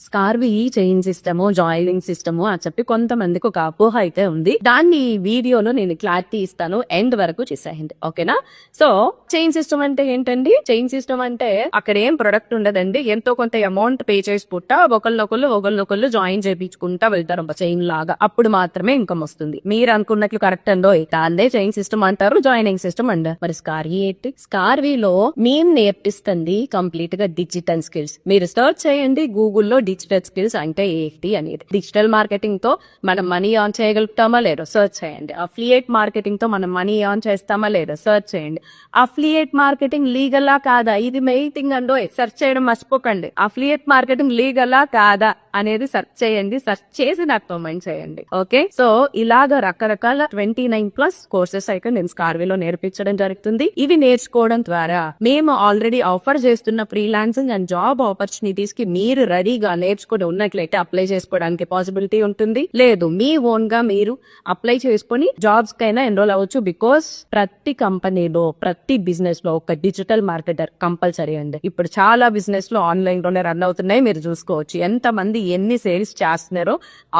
స్కార్వి chain system, joining system అని చెప్పి కొంతమందికి ఒక అపోహ అయితే ఉంది. దాన్ని వీడియోలో నేను క్లారిటీ ఇస్తాను, ఎండ్ వరకు చూసేయండి, ఓకేనా? సో చైన్ సిస్టమ్ అంటే ఏంటండి? చైన్ సిస్టమ్ అంటే అక్కడ ఏం ప్రొడక్ట్ ఉండదండి, ఎంతో కొంత అమౌంట్ పే చేసి పుట్ట ఒకళ్ళనొకళ్ళు జాయిన్ చేయించుకుంటా వెళ్తారు చైన్ లాగా. అప్పుడు మాత్రమే ఇన్కమ్ వస్తుంది. మీరు అనుకున్నట్లు కరెక్ట్ అండో, దాన్నే చైన్ సిస్టమ్ అంటారు, జాయినింగ్ సిస్టమ్ అంటారు. మరి స్కార్వి ఏంటి? స్కార్విలో మేము నేర్పిస్తుంది కంప్లీట్ గా డిజిటల్ స్కిల్స్. మీరు సర్చ్ చేయండి గూగుల్లో డిజిటల్ స్కిల్స్ అంటే ఏంటి అనేది. డిజిటల్ మార్కెటింగ్ తో మనం మనీ ఆన్ చేయగలుగుతామా లేదో సర్చ్ చేయండి. అఫిలియేట్ మార్కెటింగ్ తో మనం మనీ ఆన్ చేస్తామా లేదో సర్చ్ చేయండి. అఫిలియేట్ మార్కెటింగ్ లీగలా కాదా, ఇది మెయిన్ థింగ్ అండో, సెర్చ్ చేయడం మర్చిపోకండి. అఫిలియేట్ మార్కెటింగ్ లీగలా కాదా అనేది సెర్చ్ చేయండి. సెర్చ్ చేసి నాకు కామెంట్ చేయండి, ఓకే? సో ఇలాగ రకరకాల 29+ కోర్సెస్ అయితే నేను స్కార్విలో నేర్పించడం జరుగుతుంది. ఇవి నేర్చుకోవడం ద్వారా మేము ఆల్రెడీ ఆఫర్ చేస్తున్న ఫ్రీలాన్సింగ్ అండ్ జాబ్ ఆపర్చునిటీస్ కి మీరు రెడీగా నేర్చుకుని ఉన్నట్లయితే అప్లై చేసుకోవడానికి పాసిబిలిటీ ఉంటుంది. లేదు, మీ ఓన్ గా మీరు అప్లై చేసుకుని జాబ్స్ కైనా ఎన్రోల్ అవ్వచ్చు. బికాస్ ప్రతి కంపెనీలో, ప్రతి బిజినెస్ లో ఒక డిజిటల్ మార్కెటర్ కంపల్సరీ అండి. ఇప్పుడు చాలా బిజినెస్ లో ఆన్లైన్ లోనే రన్ అవుతున్నాయి. మీరు చూసుకోవచ్చు ఎంత మంది ఎన్ని సేల్స్ చేస్తున్నారో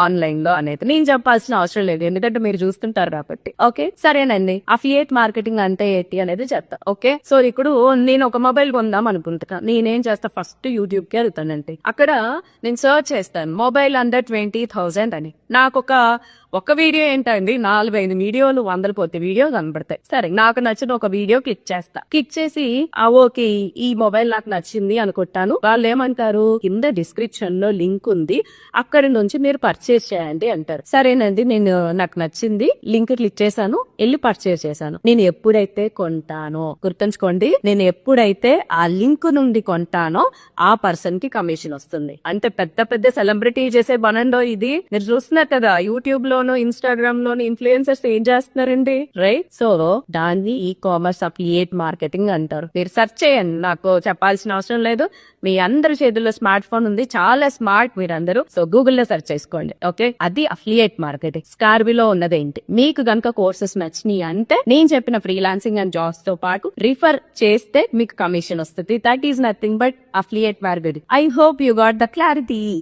ఆన్లైన్ లో అనేది. నేను చెప్పాల్సిన అవసరం లేదు, ఎందుకంటే మీరు చూస్తుంటారు కాబట్టి. ఓకే, సరేనండి. అఫిలియేట్ మార్కెటింగ్ అంటే ఏంటి అనేది చెప్తా, ఓకే? సో ఇప్పుడు నేను ఒక మొబైల్ కొందాం అనుకుంటున్నా. నేనేం చేస్తా, ఫస్ట్ యూట్యూబ్ కి వెళ్తానండి. అక్కడ నేను సర్చ్ చేస్తాను మొబైల్ అండర్ 20,000 అని. నాకు ఒక వీడియో ఏంటండి, 4-5 వీడియోలు, 100 పోతే వీడియో కనబడతాయి. సరే, నాకు నచ్చిన ఒక వీడియో క్లిక్ చేస్తా. క్లిక్ చేసి ఓకే ఈ మొబైల్ నాకు నచ్చింది అనుకుంటాను. వాళ్ళు ఏమంటారు, కింద డిస్క్రిప్షన్ లో లింక్ ఉంది, అక్కడి నుంచి మీరు పర్చేస్ చేయండి అంటారు. సరేనండి, నేను నాకు నచ్చింది, లింక్ క్లిక్ చేశాను, వెళ్ళి పర్చేస్ చేశాను. నేను ఎప్పుడైతే కొంటానో, గుర్తుంచుకోండి, నేను ఎప్పుడైతే ఆ లింక్ నుండి కొంటానో ఆ పర్సన్ కి కమిషన్ వస్తుంది. అంటే పెద్ద పెద్ద సెలబ్రిటీ చేసే పనండో ఇది. మీరు చూస్తున్నారు కదా యూట్యూబ్ లోను, ఇన్స్టాగ్రామ్ లోను ఇన్ఫ్లుయెన్సర్స్ ఏం చేస్తున్నారండి, రైట్? సో దాన్ని ఈ కామర్స్ అఫిలియేట్ మార్కెటింగ్ అంటారు. మీరు సెర్చ్ చేయండి, నాకు చెప్పాల్సిన అవసరం లేదు. మీ అందరి చేతుల్లో స్మార్ట్ ఫోన్ ఉంది, చాలా స్మార్ట్ మీరందరూ. సో గూగుల్లో సెర్చ్ చేసుకోండి, ఓకే? అది అఫిలియేట్ మార్కెటింగ్. స్కార్విలో ఉన్నదేంటి? మీకు గనుక కోర్సెస్ నచ్చినాయి అంటే నేను చెప్పిన ఫ్రీలాన్సింగ్ అండ్ జాబ్స్ తో పాటు రిఫర్ చేస్తే మీకు కమిషన్ వస్తుంది. That is nothing but affiliate marketing. I hope you got the clarity.